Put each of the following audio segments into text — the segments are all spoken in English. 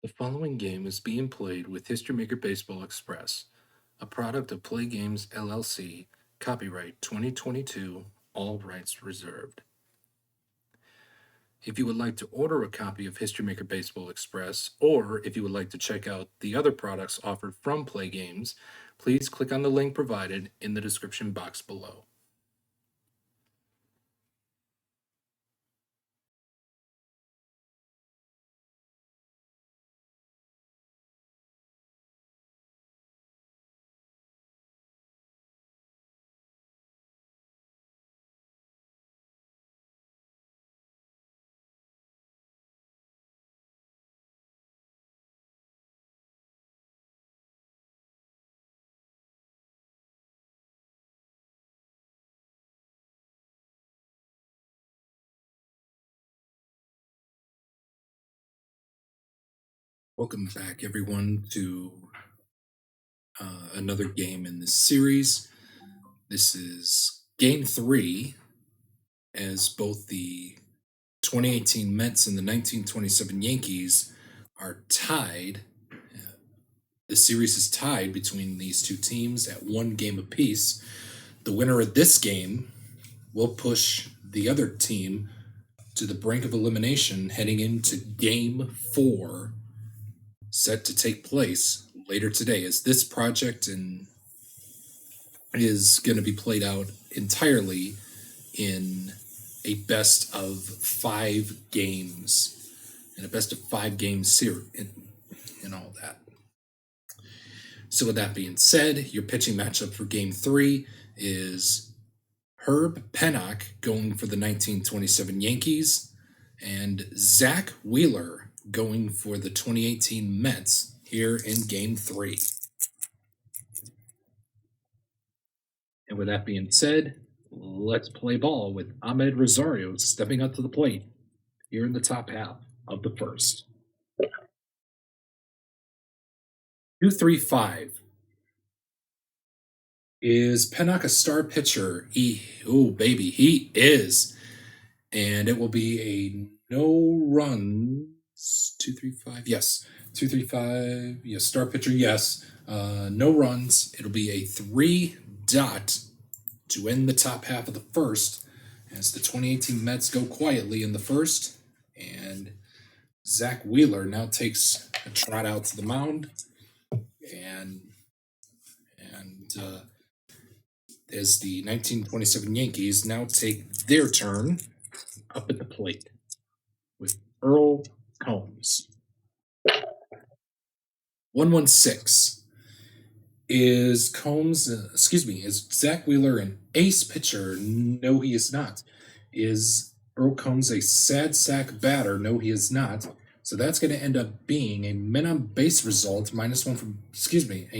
The following game is being played with History Maker Baseball Express, a product of Play Games LLC, copyright 2022, all rights reserved. If you would like to order a copy of History Maker Baseball Express, or if you would like to check out the other products offered from Play Games, please click on the link provided in the description box below. Welcome back, everyone, to another game in this series. This is Game 3, as both the 2018 Mets and the 1927 Yankees are tied. The series is tied between these two teams at one game apiece. The winner of this game will push the other team to the brink of elimination heading into Game 4, set to take place later today, as this project is going to be played out entirely in a best of 5 games, and a best of 5 game series, and all that. So with that being said, your pitching matchup for Game 3 is Herb Pennock going for the 1927 Yankees, and Zach Wheeler going for the 2018 Mets here in Game 3. And with that being said, let's play ball with Ahmed Rosario stepping up to the plate here in the top half of the first. 2-3-5. Is Pennock a star pitcher? He is. And it will be a no runs. 2-3-5. Yes. 2-3-5. Yes. Star pitcher. Yes. No runs. It'll be a 3-dot to end the top half of the first, as the 2018 Mets go quietly in the first, and Zach Wheeler now takes a trot out to the mound, and as the 1927 Yankees now take their turn up at the plate with Earl Combs. 1-1-6. Is Zach Wheeler an ace pitcher? No, he is not. Is Earl Combs a sad sack batter? No, he is not. So that's going to end up being a men on base result, -1 from,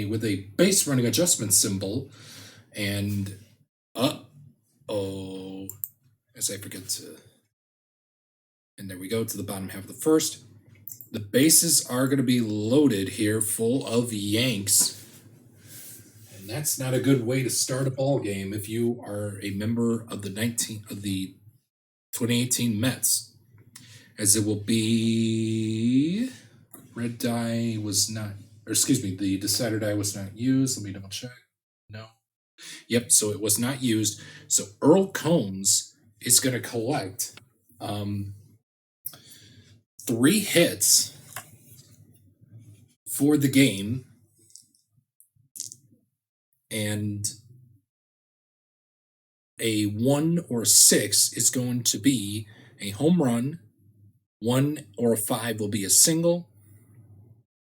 with a base running adjustment symbol. And, as I forget to, and there we go to the bottom half of the first. The bases are going to be loaded here, full of Yanks. And that's not a good way to start a ball game if you are a member of the 2018 Mets, as it will be red die was not, the decider die was not used. Let me double check. No. Yep, so it was not used. So Earl Combs is going to collect 3 hits for the game, and a 1 or 6 is going to be a home run. 1 or 5 will be a single.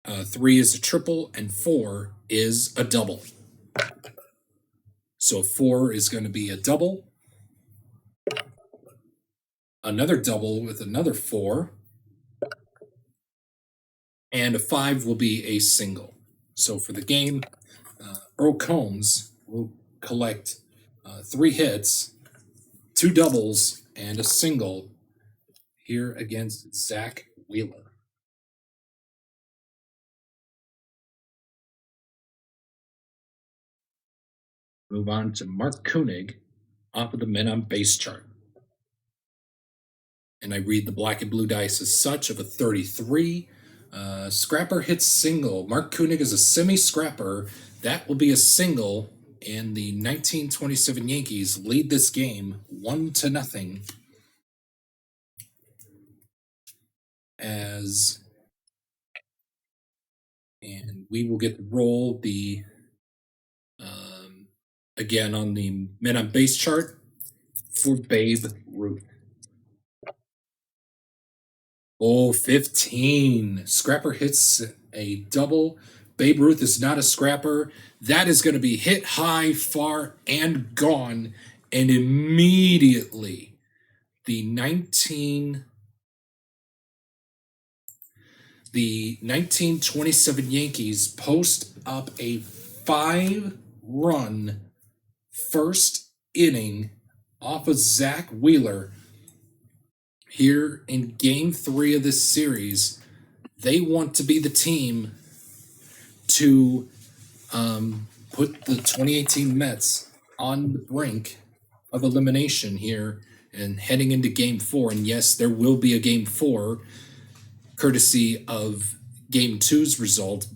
3 is a triple, and 4 is a double. So 4 is going to be a double, another double with another 4, and a 5 will be a single. So for the game, Earl Combs will collect 3 hits, 2 doubles, and a single here against Zach Wheeler. Move on to Mark Koenig off of the men on base chart. And I read the black and blue dice as such of a 33, Scrapper hits single. Mark Koenig is a semi-scrapper. That will be a single, and the 1927 Yankees lead this game 1-0. And we will get to roll the again on the men on base chart for Babe Ruth. Oh, 15. Scrapper hits a double. Babe Ruth is not a scrapper. That is going to be hit high, far, and gone. And immediately, the 1927 Yankees post up a 5-run first inning off of Zach Wheeler here in game 3 of this series. They want to be the team to put the 2018 Mets on the brink of elimination here and heading into game 4. And yes, there will be a game 4 courtesy of game 2's result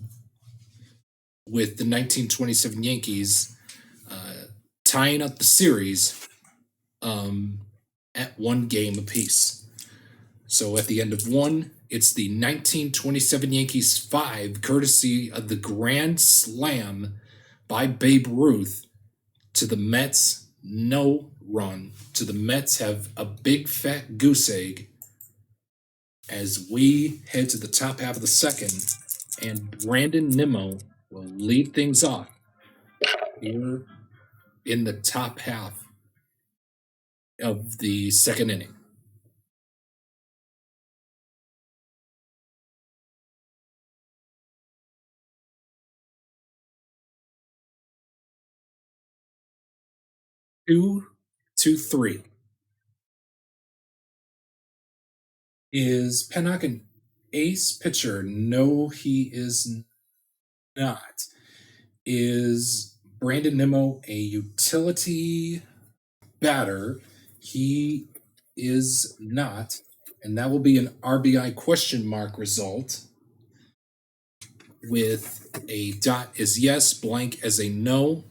with the 1927 Yankees tying up the series at 1 game apiece. So at the end of 1, it's the 1927 Yankees 5, courtesy of the grand slam by Babe Ruth, to the Mets no run. To the Mets have a big fat goose egg as we head to the top half of the second, and Brandon Nimmo will lead things off here in the top half of the second inning. Two to three. Is Pennock an ace pitcher? No, he is not. Is Brandon Nimmo a utility batter? He is not. And that will be an RBI question mark result with a dot as yes, blank as a no.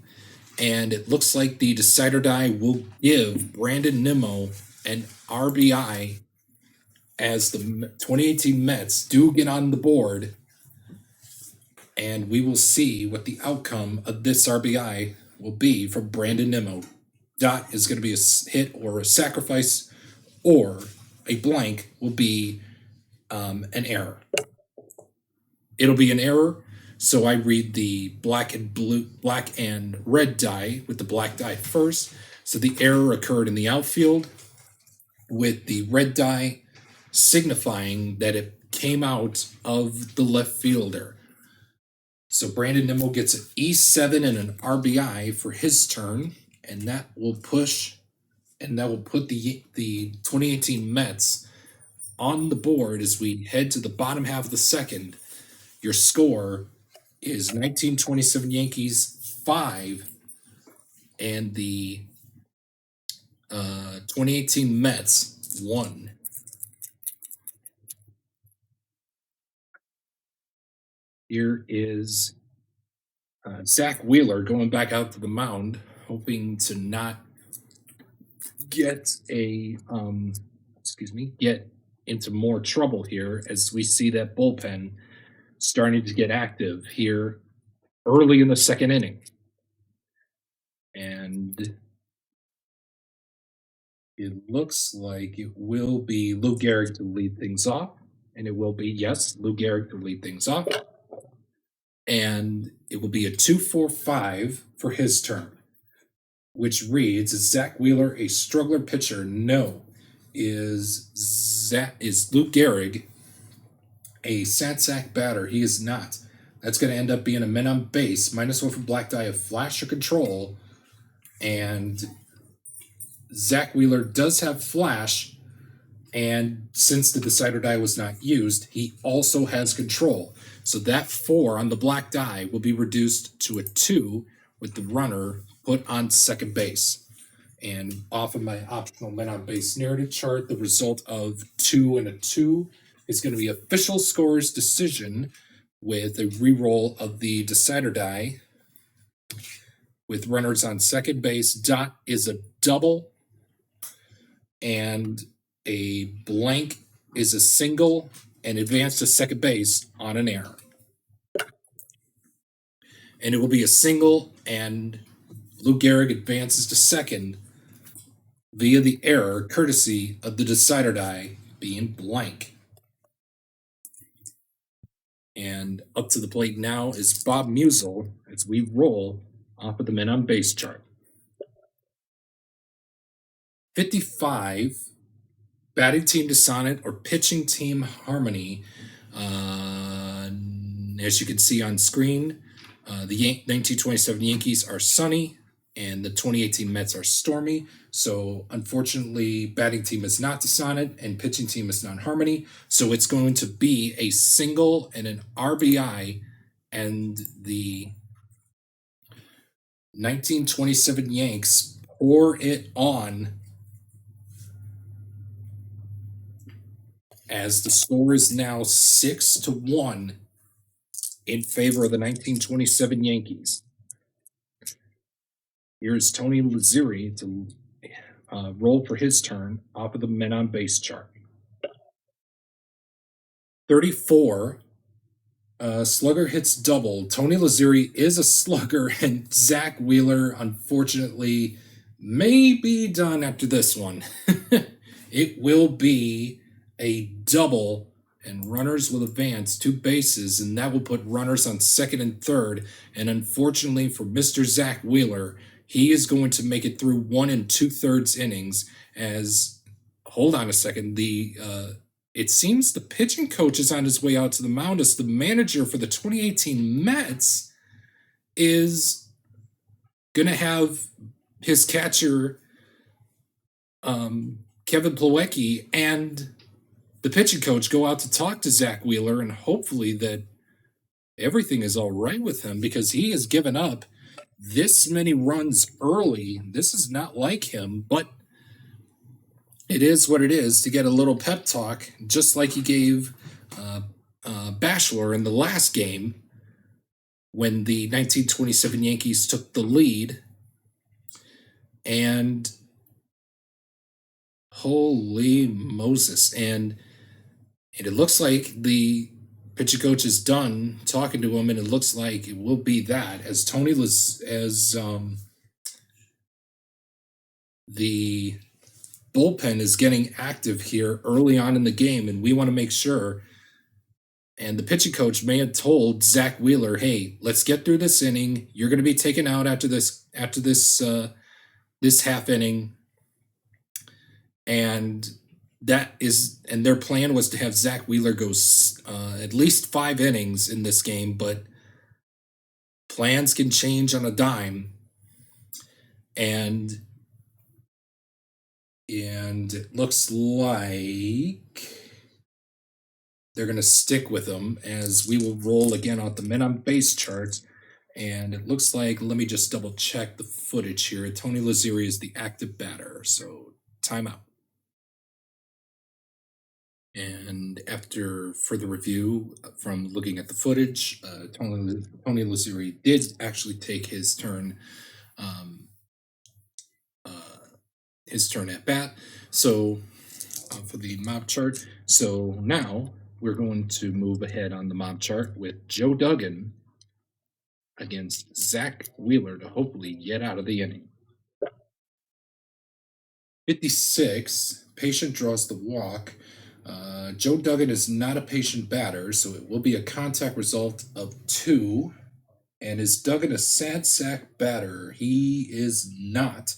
And it looks like the decider die will give Brandon Nimmo an RBI as the 2018 Mets do get on the board. And we will see what the outcome of this RBI will be for Brandon Nimmo. Dot is going to be a hit or a sacrifice, or a blank will be an error. It'll be an error, so I read the black and red die with the black die first. So the error occurred in the outfield, with the red die signifying that it came out of the left fielder. So Brandon Nimmo gets an E7 and an RBI for his turn, and that will put the 2018 Mets on the board as we head to the bottom half of the second. Your score is 1927 Yankees 5 and the 2018 Mets 1. Here is Zach Wheeler going back out to the mound, hoping to not get get into more trouble here, as we see that bullpen starting to get active here early in the second inning. And it looks like it will be Lou Gehrig to lead things off. And it will be, yes, Lou Gehrig to lead things off. And it will be a 2-4-5 for his turn, which reads, is Zach Wheeler a struggler pitcher? No. Is Lou Gehrig a sad sack batter? He is not. That's going to end up being a men on base, -1 for black die of flash or control. And Zach Wheeler does have flash, and since the decider die was not used, he also has control. So that 4 on the black die will be reduced to a 2 with the runner put on second base. And off of my optional men on base narrative chart, the result of 2 and a 2 is going to be official scores decision with a reroll of the decider die with runners on second base. Dot is a double, and a blank is a single, and advance to second base on an error. And it will be a single, and Lou Gehrig advances to second via the error, courtesy of the decider die being blank. And up to the plate now is Bob Musel as we roll off of the men on base chart. 55, batting team dissonant or pitching team harmony. As you can see on screen, the 1927 Yankees are sunny and the 2018 Mets are stormy. So unfortunately, batting team is not dissonant and pitching team is not harmony. So it's going to be a single and an RBI, and the 1927 Yanks pour it on as the score is now 6-1 in favor of the 1927 Yankees. Here's Tony Lazzeri to roll for his turn off of the men on base chart. 34, slugger hits double. Tony Lazzeri is a slugger, and Zach Wheeler, unfortunately, may be done after this one. It will be a double, and runners will advance 2 bases, and that will put runners on second and third. And unfortunately for Mr. Zach Wheeler, he is going to make it through 1 2/3 innings. As, hold on a second, it seems the pitching coach is on his way out to the mound as the manager for the 2018 Mets is going to have his catcher, Kevin Plawecki, and the pitching coach go out to talk to Zach Wheeler, and hopefully that everything is all right with him, because he has given up this many runs early. This is not like him, but it is what it is to get a little pep talk, just like he gave Bachelor in the last game when the 1927 Yankees took the lead. And holy Moses. And it looks like the pitching coach is done talking to him, and it looks like it will be that as the bullpen is getting active here early on in the game, and we want to make sure. And the pitching coach may have told Zach Wheeler, "Hey, let's get through this inning. You're going to be taken out after this half inning." And their plan was to have Zach Wheeler go at least 5 innings in this game, but plans can change on a dime. And it looks like they're going to stick with him, as we will roll again on the men on base chart. And it looks like, let me just double check the footage here. Tony Lazzeri is the active batter, so timeout. And after further review from looking at the footage, Tony Lazzeri did actually take his turn at bat. So for the mob chart. So now we're going to move ahead on the mob chart with Joe Duggan against Zach Wheeler to hopefully get out of the inning. 56, patient draws the walk. Joe Duggan is not a patient batter, so it will be a contact result of 2. And is Duggan a sad sack batter? He is not.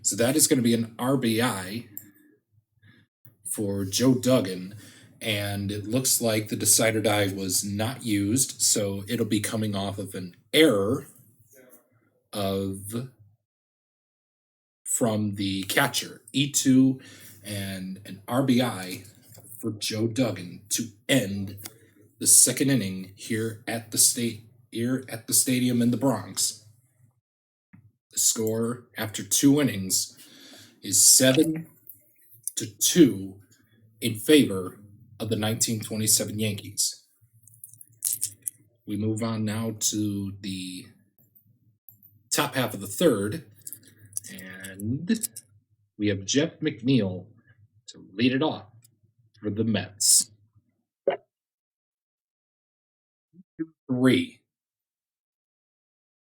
So that is going to be an RBI for Joe Duggan. And it looks like the decider die was not used, so it'll be coming off of an error from the catcher, E2, and an RBI for Joe Duggan to end the second inning here at the stadium in the Bronx. The score after 2 innings is 7-2 in favor of the 1927 Yankees. We move on now to the top half of the third, and we have Jeff McNeil to lead it off for the Mets. 3.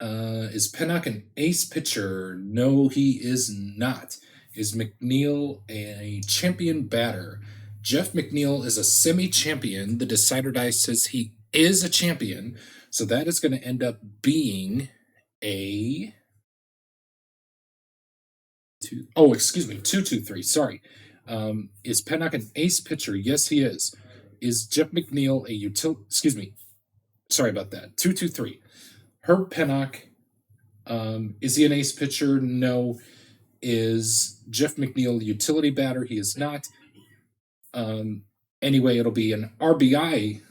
Is Pennock an ace pitcher? No, he is not. Is McNeil a champion batter? Jeff McNeil is a semi-champion. The Decider Die says he is a champion, so that is going to end up being a 2-2-3. Sorry. Is Pennock an ace pitcher? Yes, he is. Is Jeff McNeil a sorry about that. 2-2-3. Herb Pennock, is he an ace pitcher? No. Is Jeff McNeil a utility batter? He is not. Anyway, it'll be an RBI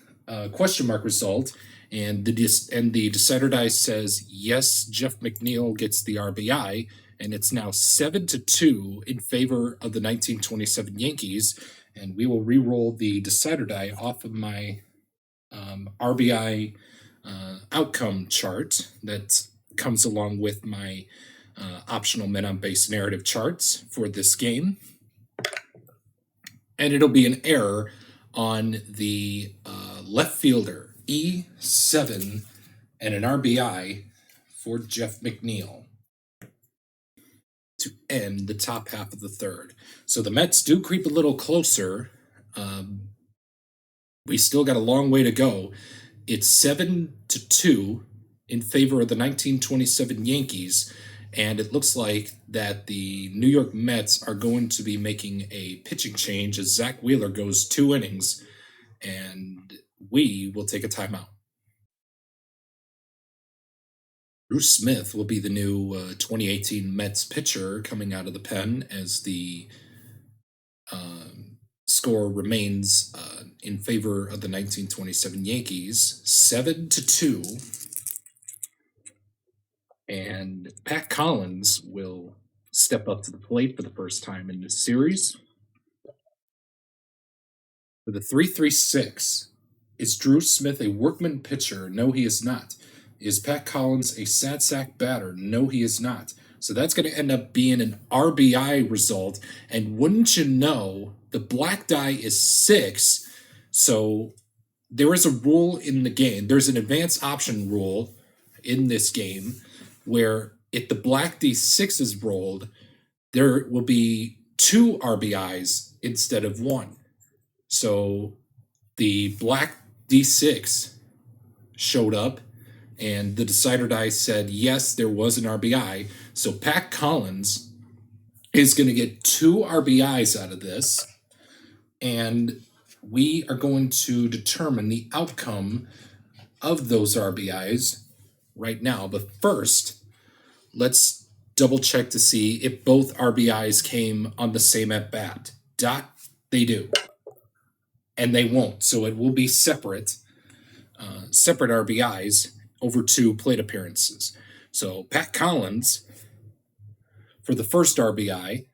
question mark result, and the Decider Die says yes, Jeff McNeil gets the RBI, and it's now 7-2 in favor of the 1927 Yankees, and we will re-roll the Decider Die off of my RBI outcome chart that comes along with my optional men on base narrative charts for this game. And it'll be an error on the left fielder, E7, and an RBI for Jeff McNeil to end the top half of the third. So the Mets do creep a little closer. We still got a long way to go. It's 7-2 in favor of the 1927 Yankees, and it looks like that the New York Mets are going to be making a pitching change as Zach Wheeler goes 2 innings, and we will take a timeout. Bruce Smith will be the new 2018 Mets pitcher coming out of the pen as the score remains in favor of the 1927 Yankees, 7-2. And Pat Collins will step up to the plate for the first time in this series. With a 3.36, is Drew Smith a workman pitcher? No, he is not. Is Pat Collins a sad sack batter? No, he is not. So that's going to end up being an RBI result. And wouldn't you know, the black die is 6. So there is a rule in the game. There's an advanced option rule in this game where if the black D6 is rolled, there will be 2 RBIs instead of 1. So the black D6 showed up, and the Decider Die said, yes, there was an RBI. So Pat Collins is going to get 2 RBIs out of this, and we are going to determine the outcome of those RBIs right now. But first, let's double check to see if both RBIs came on the same at bat. They do. And they won't. So it will be separate RBIs over 2 plate appearances. So Pat Collins, for the first RBI,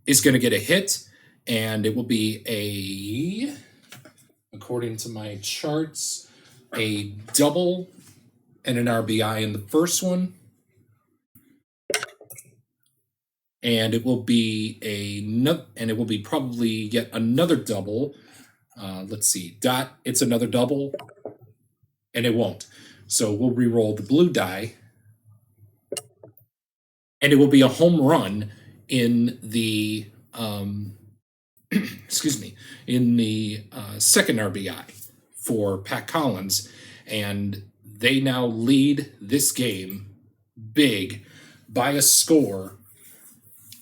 is going to get a hit, and it will be according to my charts, a double and an RBI in the first one. And it will be probably yet another double. Let's see, it's another double, and it won't. So we'll re-roll the blue die, and it will be a home run in the second RBI for Pat Collins, and they now lead this game big by a score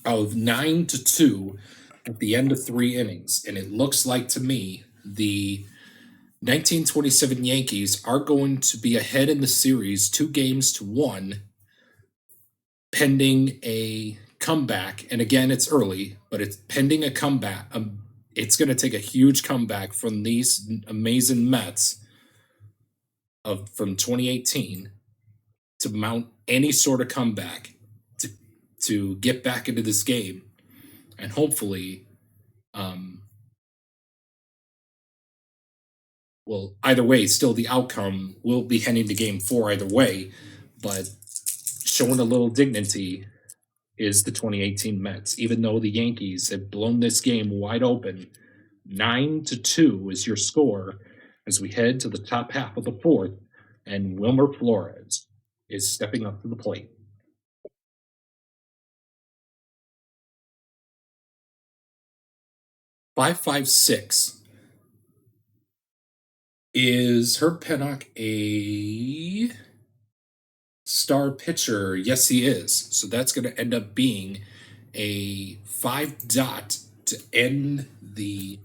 of 9-2 at the end of 3 innings. And it looks like to me the 1927 Yankees are going to be ahead in the series 2-1, pending a comeback. And again, it's early, but it's pending a comeback. It's going to take a huge comeback from these amazing Mets from 2018 to mount any sort of comeback to get back into this game, and hopefully well, either way, still the outcome will be heading to game four either way, but showing a little dignity is the 2018 Mets. Even though the Yankees have blown this game wide open, 9-2 is your score as we head to the top half of the fourth, and Wilmer Flores is stepping up to the plate. "556. Is Herb Pennock a star pitcher? Yes, he is. So that's going to end up being a 5 dot to end the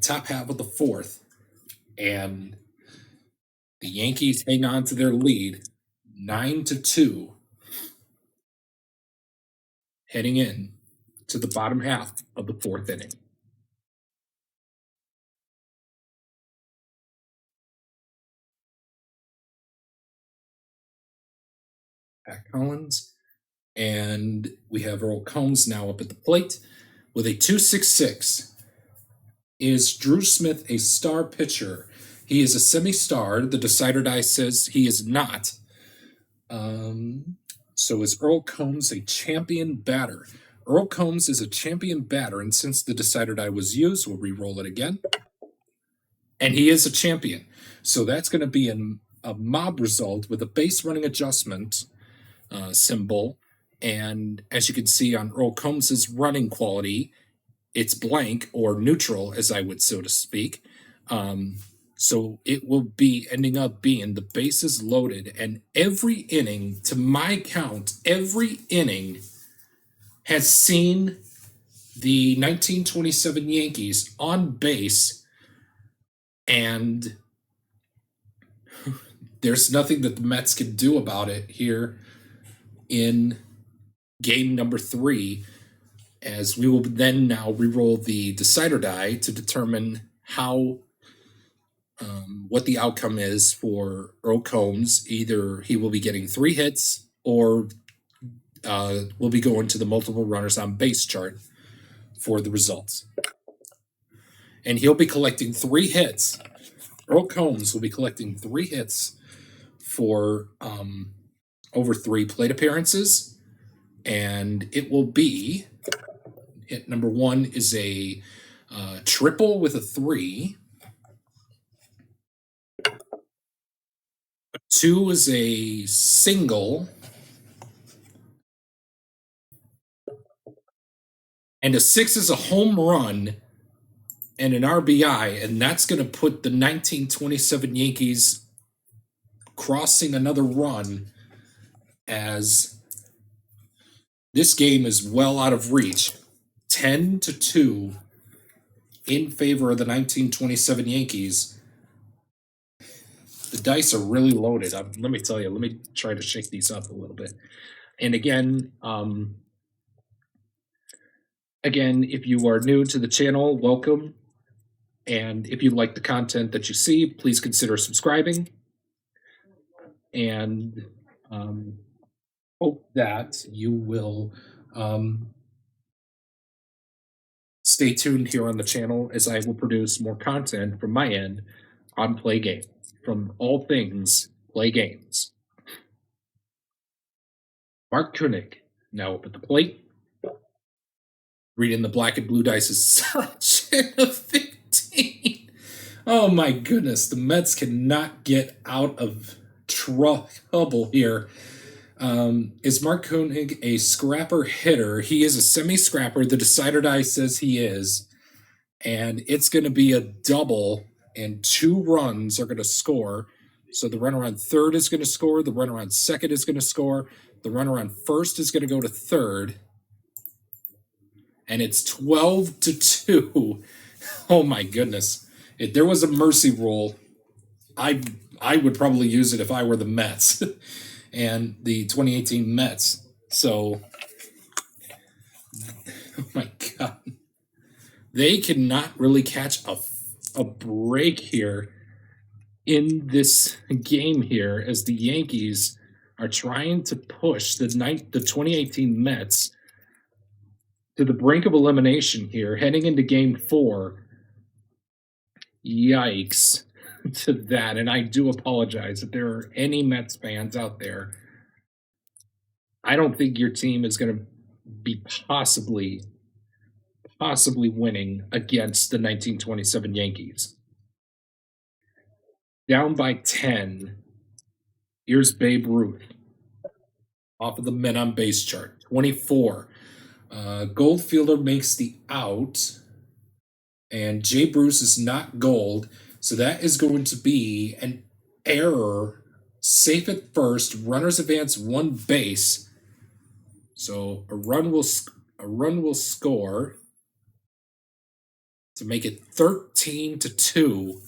top half of the fourth. And the Yankees hang on to their lead 9-2, heading in to the bottom half of the fourth inning. Pat Collins, and we have Earl Combs now up at the plate with a 2.66. Is Drew Smith a star pitcher? He is a semi-star. The decider die says he is not. So is Earl Combs a champion batter? Earl Combs is a champion batter, and since the decider die was used, we'll re-roll it again. And he is a champion. So that's going to be a mob result with a base running adjustment symbol. And as you can see on Earl Combs's running quality, it's blank or neutral, as I would so to speak. So it will be ending up being the bases loaded, and every inning, to my count, every inning has seen the 1927 Yankees on base, and there's nothing that the Mets can do about it here in game number 3, as we will then now re-roll the decider die to determine how what the outcome is for Earl Combs. Either he will be getting 3 hits or will be going to the multiple runners on base chart for the results. And he'll be collecting 3 hits. Earl Combs will be collecting 3 hits for over 3 plate appearances. And it will be, hit number 1 is a triple with a 3. 2 is a single. And a 6 is a home run and an RBI. And that's going to put the 1927 Yankees crossing another run, as this game is well out of reach. 10-2 in favor of the 1927 Yankees. The dice are really loaded. Let me tell you, let me try to shake these up a little bit. And again, if you are new to the channel, welcome. And if you like the content that you see, please consider subscribing. And hope that you will stay tuned here on the channel, as I will produce more content from my end on Play Game, from all things Play Games. Mark Koenig now up at the plate. Reading the black and blue dice is such a 15. Oh my goodness, the Mets cannot get out of trouble here. Is Mark Koenig a scrapper hitter? He is a semi-scrapper. The decider die says he is. And it's going to be a double, and 2 runs are going to score. So the runner on third is going to score. The runner on second is going to score. The runner on first is going to go to third. And it's 12-2. Oh my goodness. If there was a mercy rule, I would probably use it if I were the Mets and the 2018 Mets. So, oh my God. They cannot really catch a break here in this game here, as the Yankees are trying to push the 2018 Mets to the brink of elimination here, heading into game 4. Yikes to that. And I do apologize if there are any Mets fans out there. I don't think your team is going to be possibly winning against the 1927 Yankees. Down by 10. Here's Babe Ruth off of the men on base chart. 24. Goldfielder makes the out, and Jay Bruce is not gold, so that is going to be an error. Safe at first. Runners advance one base, so a run will score to make it 13-2.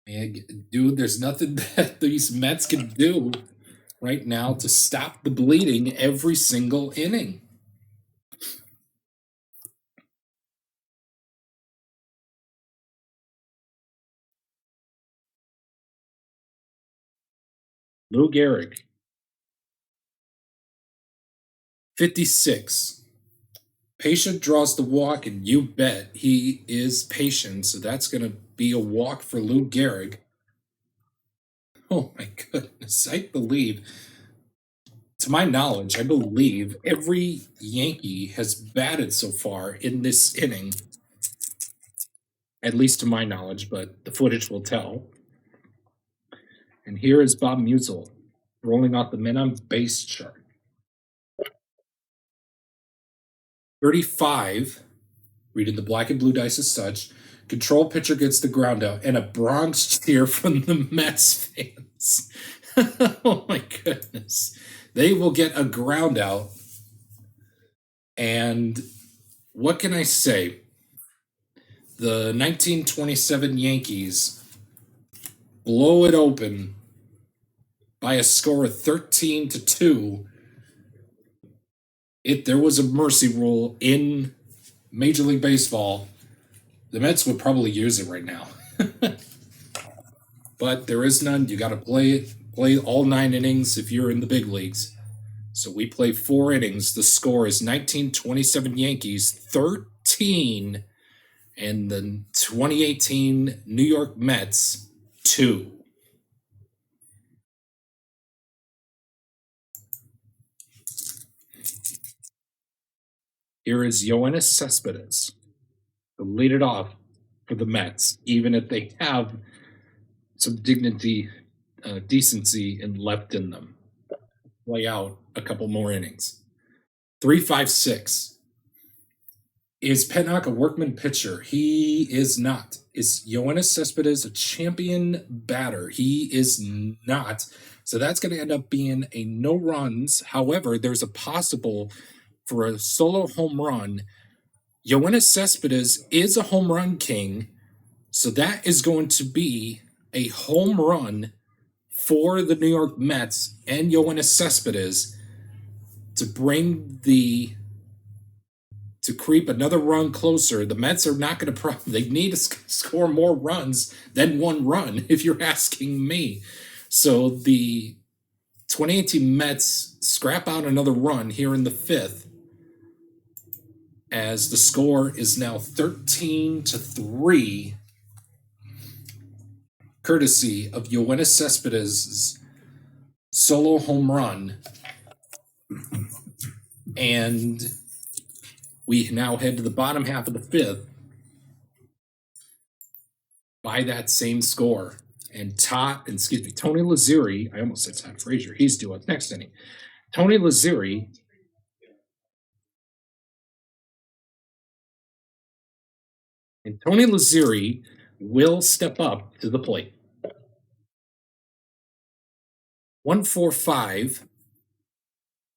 Man, dude, there's nothing that these Mets can do right now to stop the bleeding every single inning. Lou Gehrig, 56. Patient draws the walk, and you bet he is patient, so that's going to be a walk for Lou Gehrig. Oh my goodness, I believe, to my knowledge, I believe every Yankee has batted so far in this inning, at least to my knowledge, but the footage will tell. And here is Bob Musial rolling off the men on base chart. 35, reading the black and blue dice as such. Control pitcher gets the ground out, and a Bronx cheer from the Mets fans. Oh my goodness. They will get a ground out. And what can I say? The 1927 Yankees blow it open by a score of 13-2. If there was a mercy rule in Major League Baseball, the Mets would probably use it right now. But there is none. You got to play all 9 innings if you're in the big leagues. So we play 4 innings. The score is 1927 Yankees 13 and the 2018 New York Mets 2. Here is Yoenis Cespedes to lead it off for the Mets, even if they have some dignity, decency, and left in them. Play out a couple more innings. 3-5-6. Is Petnock a workman pitcher? He is not. Is Yoenis Cespedes a champion batter? He is not. So that's going to end up being a no runs. However, there's a possible for a solo home run. Yoenis Cespedes is a home run king, so that is going to be a home run for the New York Mets and Yoenis Cespedes to creep another run closer. The Mets are not going to they need to score more runs than 1 run, if you're asking me. So the 2018 Mets scrap out another run here in the 5th, as the score is now 13-3, courtesy of Yoenis Cespedes' solo home run. And we now head to the bottom half of the 5th by that same score. And Tony Lazzeri, I almost said Todd Frazier, he's due up next inning. Tony Lazzeri will step up to the plate. 145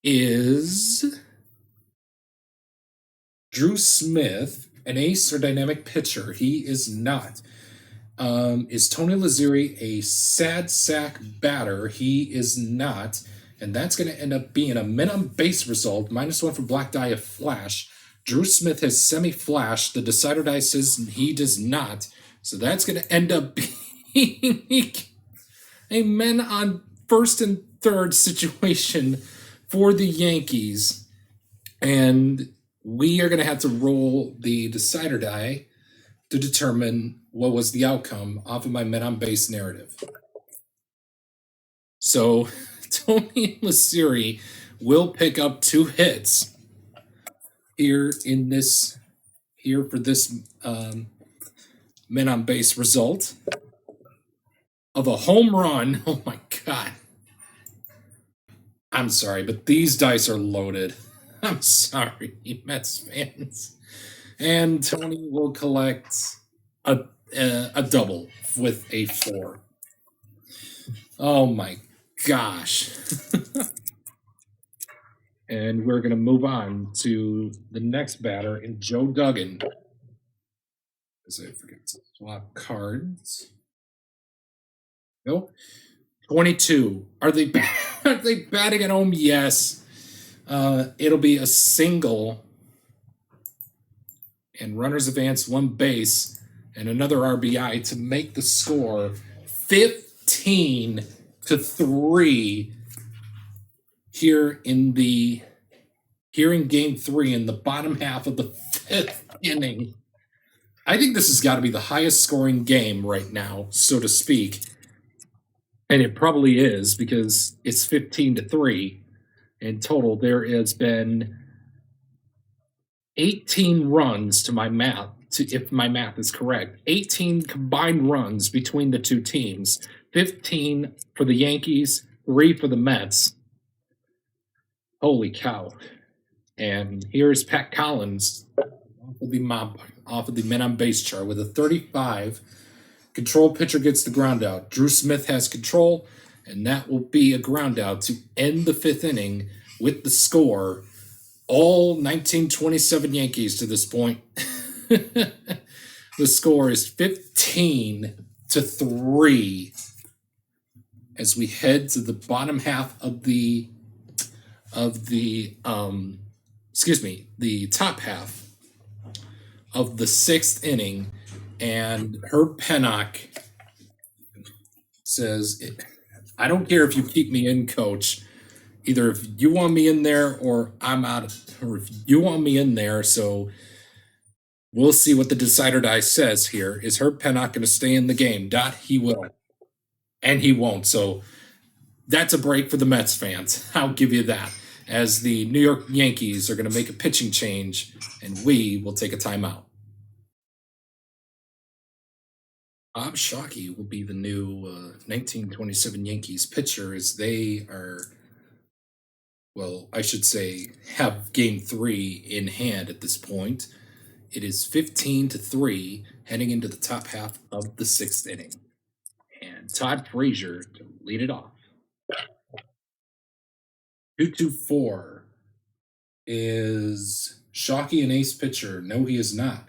is Drew Smith, an ace or dynamic pitcher. He is not. Is Tony Lazzeri a sad sack batter? He is not. And that's going to end up being a men on base result, -1 for Black Die of Flash. Drew Smith has semi-flash. The decider die says he does not. So that's going to end up being a men on first and third situation for the Yankees. And we are going to have to roll the decider die to determine what was the outcome off of my men on base narrative. So Tony Lassiri will pick up 2 hits here for this men on base result of a home run. Oh my god. I'm sorry, but these dice are loaded. I'm sorry, Mets fans. And Tony will collect a double with a 4. Oh my gosh. And we're going to move on to the next batter in Joe Duggan. As I forget to swap cards. Nope. 22. Are they batting at home? Yes. It'll be a single and runners advance 1 base and another RBI to make the score 15-3 here in game 3 in the bottom half of the 5th inning. I think this has got to be the highest scoring game right now, so to speak. And it probably is because it's 15-3 in total. There has been 18 runs to my math, if my math is correct. 18 combined runs between the two teams. 15 for the Yankees, 3 for the Mets. Holy cow. And here's Pat Collins off of the men on base chart with a 35. Control pitcher gets the ground out. Drew Smith has control, and that will be a ground out to end the 5th inning with the score. All 1927 Yankees to this point. The score is 15-3 as we head to the bottom half of the top half of the 6th inning. And Herb Pennock says, I don't care if you keep me in, coach. Either if you want me in there or I'm out, or if you want me in there. So we'll see what the decider die says here. Is Herb Pennock going to stay in the game? He will. And he won't. So that's a break for the Mets fans. I'll give you that. As the New York Yankees are going to make a pitching change, and we will take a timeout. Bob Shockey will be the new 1927 Yankees pitcher, as they are, well, I should say, have game 3 in hand at this point. It is 15-3 heading into the top half of the 6th inning. And Todd Frazier to lead it off. 2-2-4. Is Shockey an ace pitcher? No, he is not.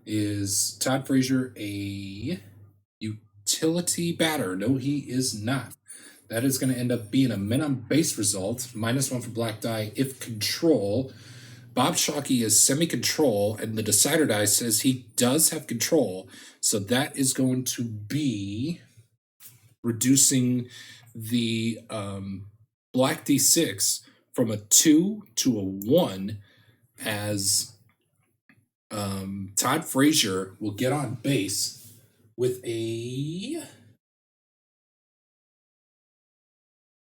Is Todd Frazier a utility batter? No, he is not. That is going to end up being a men on base result, -1 for black die if control. Bob Shockey is semi-control, and the decider die says he does have control. So that is going to be reducing the black D6 from a 2 to a 1, as Todd Frazier will get on base with a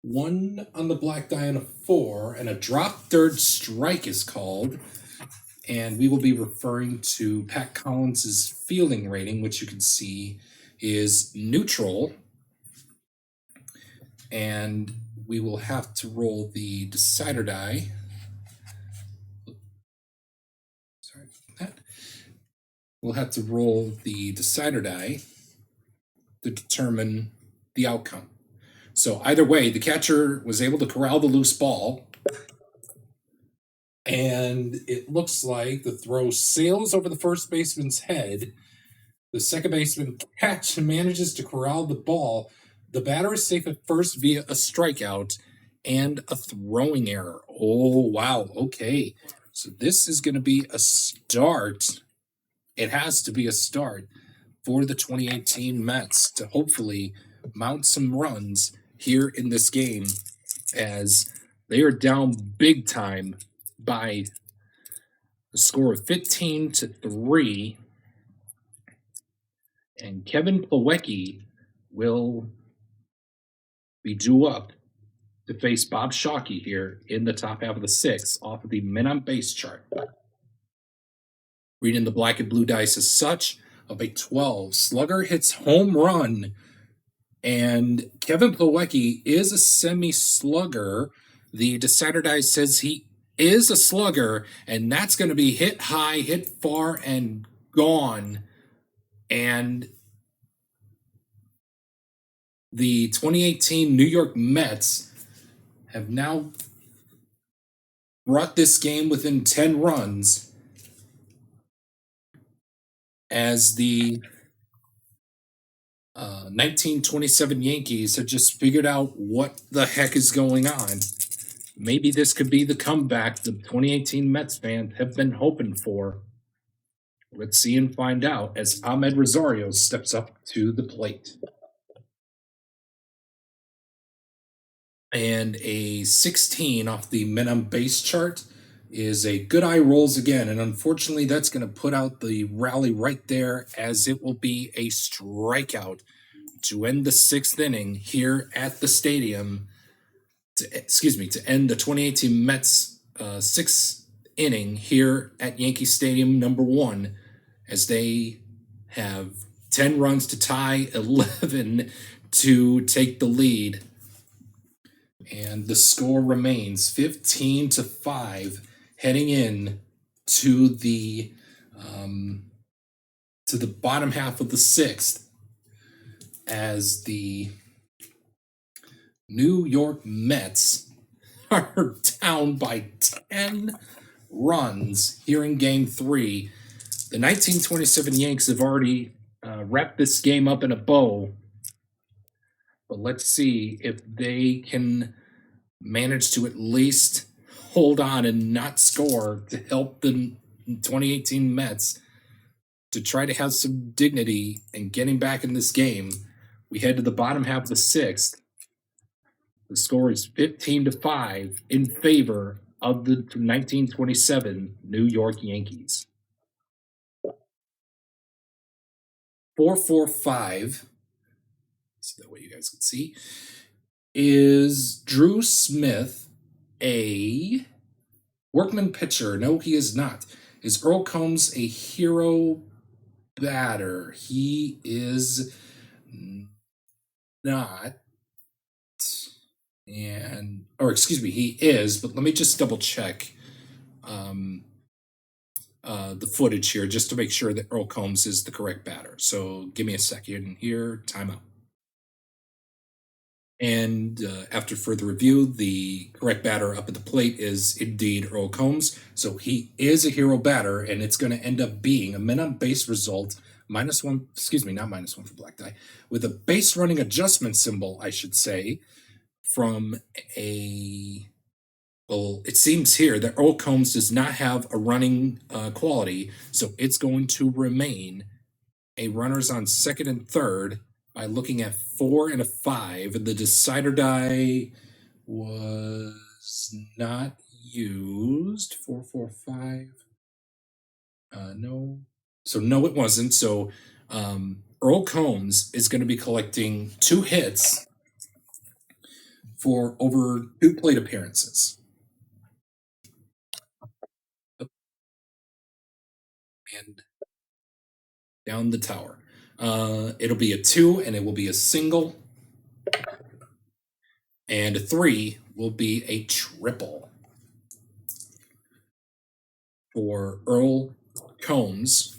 1 on the black die and a 4, and a drop third strike is called. And we will be referring to Pat Collins' fielding rating, which you can see is neutral. And we will have to roll the decider die. Sorry about that. We'll have to roll the decider die to determine the outcome. So either way, the catcher was able to corral the loose ball, and it looks like the throw sails over the first baseman's head. The second baseman manages to corral the ball. The batter is safe at first via a strikeout and a throwing error. Oh, wow. Okay. So this is going to be a start. It has to be a start for the 2018 Mets to hopefully mount some runs here in this game, as they are down big time by The score of 15-3. And Kevin Plawecki will be due up to face Bob Shockey here in the top half of the sixth off of the men on base chart. Reading the black and blue dice as such, of a 12. Slugger hits home run, and Kevin Plawecki is a semi-slugger. The decider dice says he is a slugger, and that's going to be hit high, hit far, and gone. And the 2018 New York Mets have now brought this game within 10 runs as the 1927 Yankees have just figured out what the heck is going on. Maybe this could be the comeback the 2018 Mets fans have been hoping for. Let's see and find out as Ahmed Rosario steps up to the plate. And a 16 off the men on base chart is a good eye rolls again. And unfortunately, that's going to put out the rally right there, as it will be a strikeout to end the sixth inning here at the stadium. To end the 2018 Mets sixth inning here at Yankee Stadium #1, as they have 10 runs to tie, 11 to take the lead. And the score remains 15-5, heading in to the bottom half of the sixth, as the New York Mets are down by 10 runs here in Game 3. The 1927 Yanks have already wrapped this game up in a bow, but let's see if they can manage to at least hold on and not score to help the 2018 Mets to try to have some dignity and getting back in this game. We head to the bottom half of the sixth. The score is 15-5 in favor of the 1927 New York Yankees. 445, so that way you guys can see, is Drew Smith a workman pitcher? No, he is not. Is Earl Combs a hero batter? He is not. He is, but let me just double check the footage here just to make sure that Earl Combs is the correct batter. So give me a second here, timeout. And after further review, the correct batter up at the plate is indeed Earl Combs. So he is a hero batter, and it's going to end up being a men on base result not -1 for black die, with a base running adjustment symbol, I should say, from it seems here that Earl Combs does not have a running quality, so it's going to remain a runners on second and third by looking at 4 and a 5. And the decider die was not used. 4, 4, 5. No. So no, it wasn't. So Earl Combs is going to be collecting 2 hits for over 2 plate appearances. And down the tower. It'll be a 2, and it will be a single. And a 3 will be a triple for Earl Combs.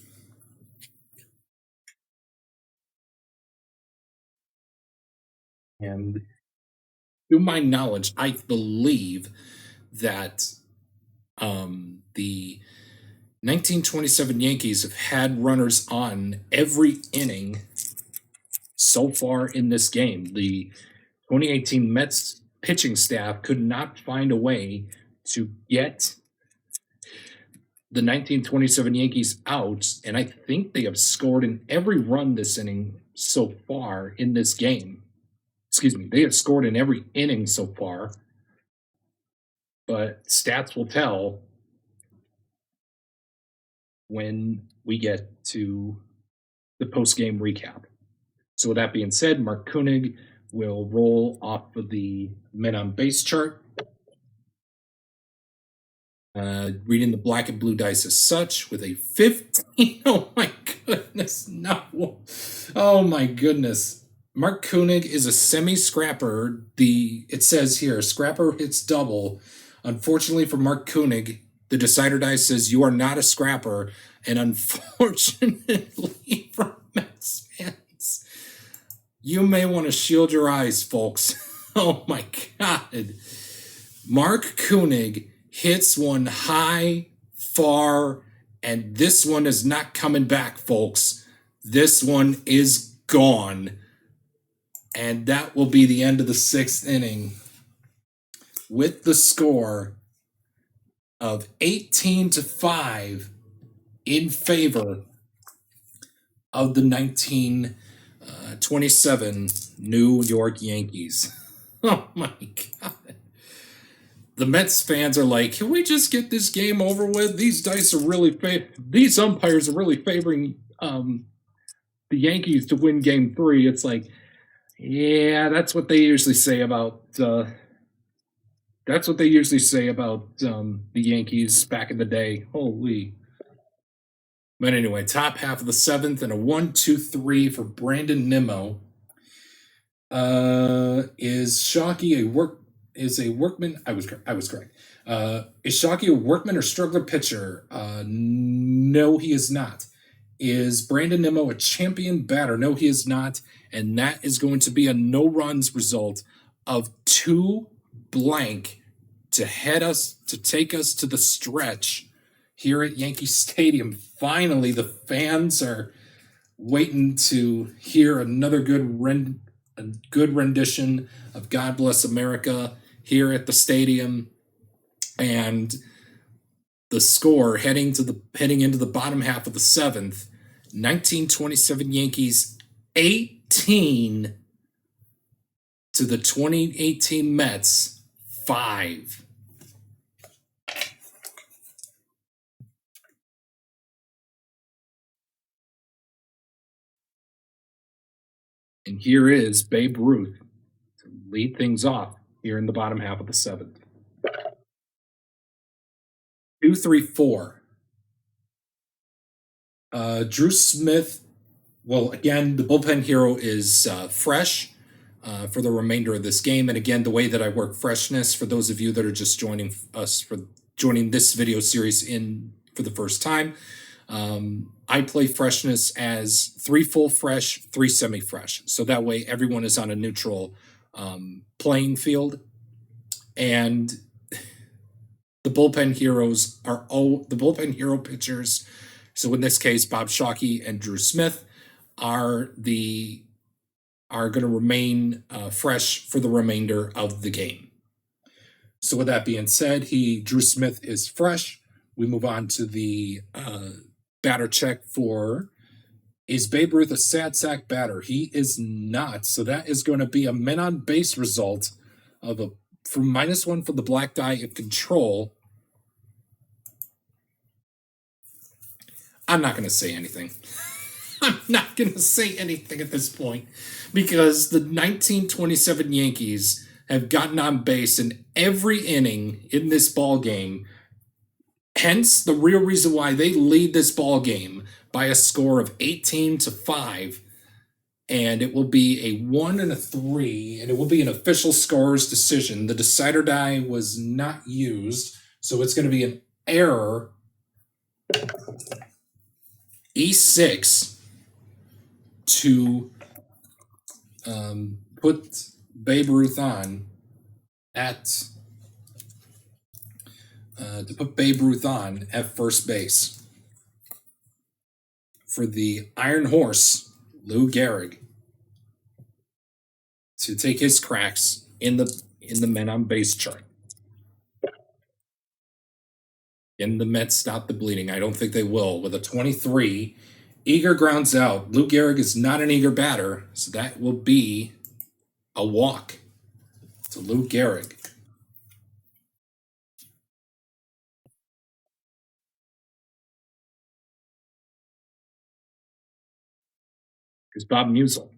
And to my knowledge, I believe that the 1927 Yankees have had runners on every inning so far in this game. The 2018 Mets pitching staff could not find a way to get the 1927 Yankees out, and I think they have scored in every run this inning so far in this game. They have scored in every inning so far, but stats will tell. when we get to the post-game recap. So with that being said, Mark Koenig will roll off of the men on base chart. Reading the black and blue dice as such with a 15. Oh my goodness, no. Oh my goodness. Mark Koenig is a semi-scrapper. It says here, scrapper hits double. Unfortunately for Mark Koenig, the decider die says you are not a scrapper. And unfortunately for Mets fans, you may want to shield your eyes, folks. Oh my God. Mark Koenig hits one high, far, and this one is not coming back, folks. This one is gone. And that will be the end of the 6th inning with the score of 18-5 in favor of the 1927 New York Yankees. Oh my God. The Mets fans are like, can we just get this game over with? These dice are really these umpires are really favoring the Yankees to win Game 3. It's like, yeah, that's what they usually say about the Yankees back in the day. Holy. But anyway, top half of the 7th and a 1-2-3 for Brandon Nimmo. Is Shockey a workman? I was correct. Is Shockey a workman or struggler pitcher? No, he is not. Is Brandon Nimmo a champion batter? No, he is not. And that is going to be a no runs result of 2 blank to take us to the stretch here at Yankee Stadium. Finally, the fans are waiting to hear another good rendition of God Bless America here at the stadium. And the score heading into the bottom half of the 7th, 1927 Yankees 18 to the 2018 Mets 5. And here is Babe Ruth to lead things off here in the bottom half of the 7th. 2-3-4. Drew Smith. Well, again, the bullpen hero is fresh for the remainder of this game. And again, the way that I work freshness, for those of you that are just joining this video series for the first time, I play freshness as 3 full fresh, 3 semi-fresh. So that way everyone is on a neutral playing field. And the bullpen hero pitchers. So in this case, Bob Shockey and Drew Smith are going to remain fresh for the remainder of the game. So with that being said, Drew Smith is fresh. We move on to the batter check for, is Babe Ruth a sad sack batter? He is not. So that is going to be a men on base result of from -1 for the black die of control. I'm not going to say anything. I'm not going to say anything at this point because the 1927 Yankees have gotten on base in every inning in this ball game. Hence, the real reason why they lead this ball game by a score of 18-5. And it will be a 1 and a 3, and it will be an official scorer's decision. The decider die was not used, so it's going to be an error. E6 to put Babe Ruth on at first base for the Iron Horse, Lou Gehrig, to take his cracks in the men on base chart. And the Mets stop the bleeding. I don't think they will. With a 23, Eager grounds out. Lou Gehrig is not an eager batter, so that will be a walk to Lou Gehrig. is Bob Musial.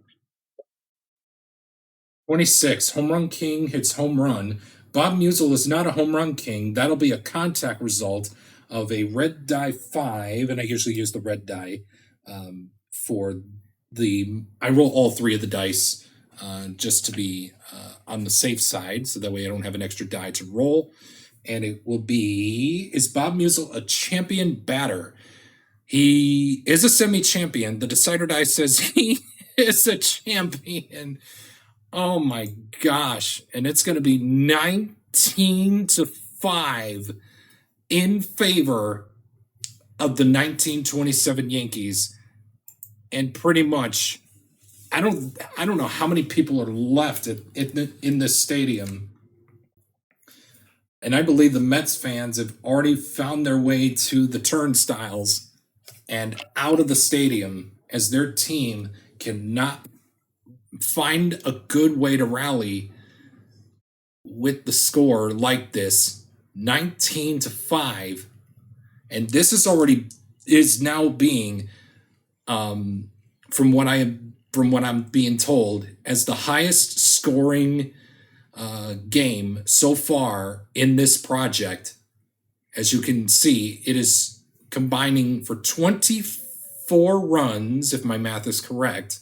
26, home run king hits home run. Bob Musial is not a home run king. That'll be a contact result of a red die 5, and I usually use the red die for the. I roll all 3 of the dice just to be on the safe side, so that way I don't have an extra die to roll. And it will be: is Bob Musial a champion batter? He is a semi-champion. The decider die says he is a champion. Oh my gosh. And it's going to be 19-5 in favor of the 1927 Yankees. And pretty much, I don't know how many people are left in this stadium. And I believe the Mets fans have already found their way to the turnstiles and out of the stadium, as their team cannot find a good way to rally with the score like this, 19-5. And this is now being from what I'm being told, as the highest scoring game so far in this project. As you can see, it is combining for 24 runs, if my math is correct.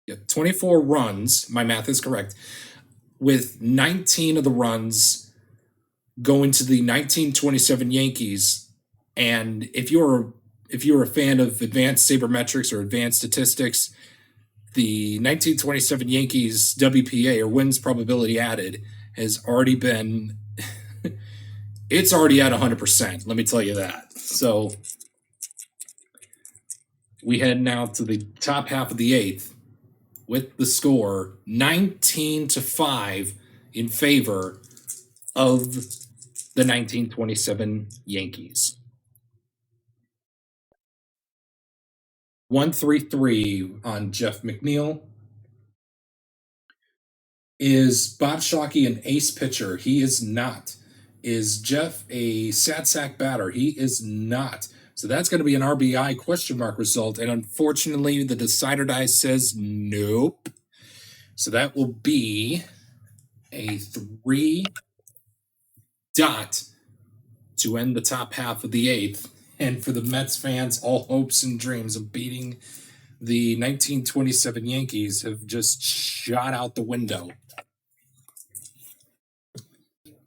Yeah, 24 runs, my math is correct, with 19 of the runs going to the 1927 Yankees. And if you're a fan of advanced sabermetrics or advanced statistics, the 1927 Yankees WPA, or wins probability added, has already been it's already at 100%, let me tell you that. So we head now to the top half of the 8th with the score 19-5 in favor of the 1927 Yankees. 133 on Jeff McNeil. Is Bob Shockey an ace pitcher? He is not. Is Jeff a sad sack batter? He is not. So that's going to be an RBI question mark result. And unfortunately, the decider die says nope. So that will be a 3 dot to end the top half of the 8th. And for the Mets fans, all hopes and dreams of beating the 1927 Yankees have just shot out the window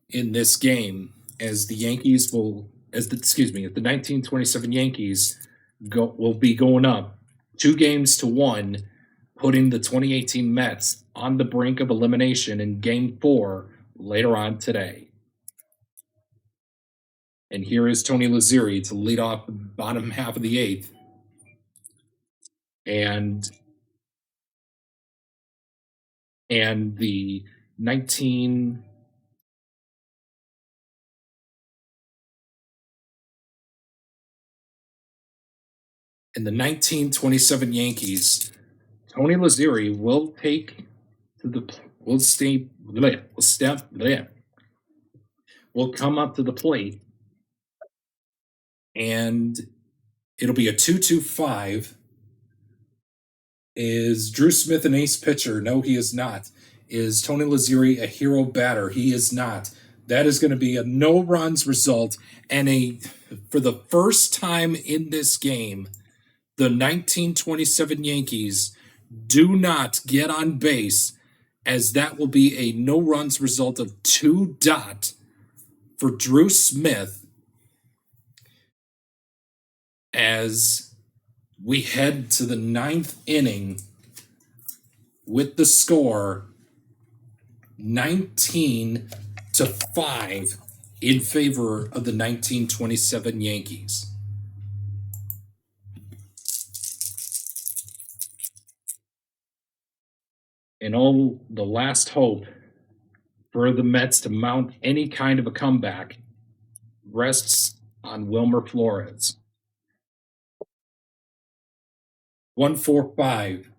in this game, as the 1927 Yankees will be going up 2-1, putting the 2018 Mets on the brink of elimination in Game 4 later on today. And here is Tony Lazzeri to lead off the bottom half of the 8th. And the 1927 Yankees, Tony Lazzeri will come up to the plate, and it'll be a 2-2-5. Is Drew Smith an ace pitcher? No, he is not. Is Tony Lazzeri a hero batter? He is not. That is going to be a no runs result, and for the first time in this game, the 1927 Yankees do not get on base, as that will be a no runs result of 2 dot for Drew Smith, as we head to the 9th inning with the score 19-5 in favor of the 1927 Yankees. And all the last hope for the Mets to mount any kind of a comeback rests on Wilmer Flores. 145.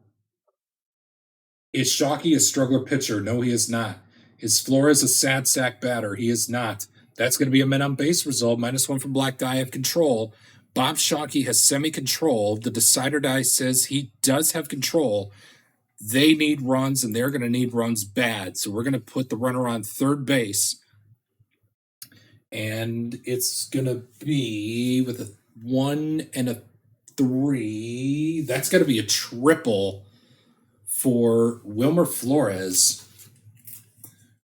Is Shockey a struggler pitcher? No, he is not. Is Flores a sad sack batter? He is not. That's going to be a men on base result, -1 from Black Die of Control. Bob Shockey has semi-control. The decider die says he does have control. They need runs, and they're going to need runs bad. So we're going to put the runner on third base. And it's going to be with a 1 and a 3. That's going to be a triple for Wilmer Flores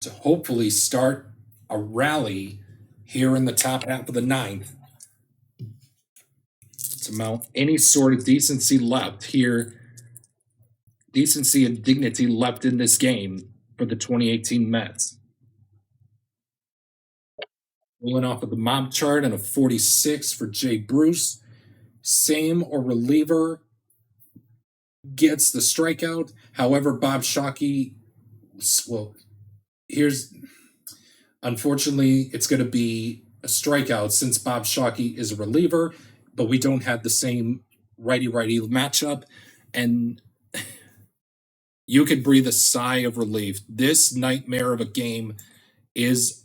to hopefully start a rally here in the top half of the ninth to mount any sort of decency left here. Decency and dignity left in this game for the 2018 Mets. Rolling off of the mob chart and a 46 for Jay Bruce. Same or reliever gets the strikeout. However, Bob Shockey, well, unfortunately, it's going to be a strikeout since Bob Shockey is a reliever, but we don't have the same righty-righty matchup, and you could breathe a sigh of relief. This nightmare of a game is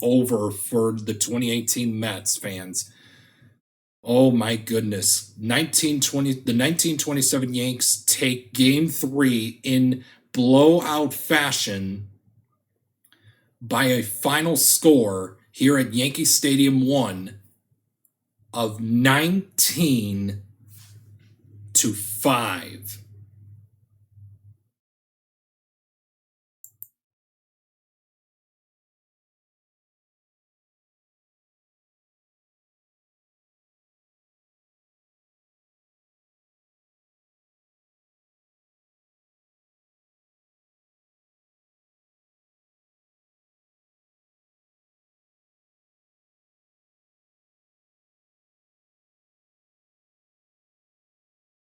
over for the 2018 Mets fans. Oh my goodness. The 1927 Yanks take game 3 in blowout fashion by a final score here at Yankee Stadium 1 of 19-5.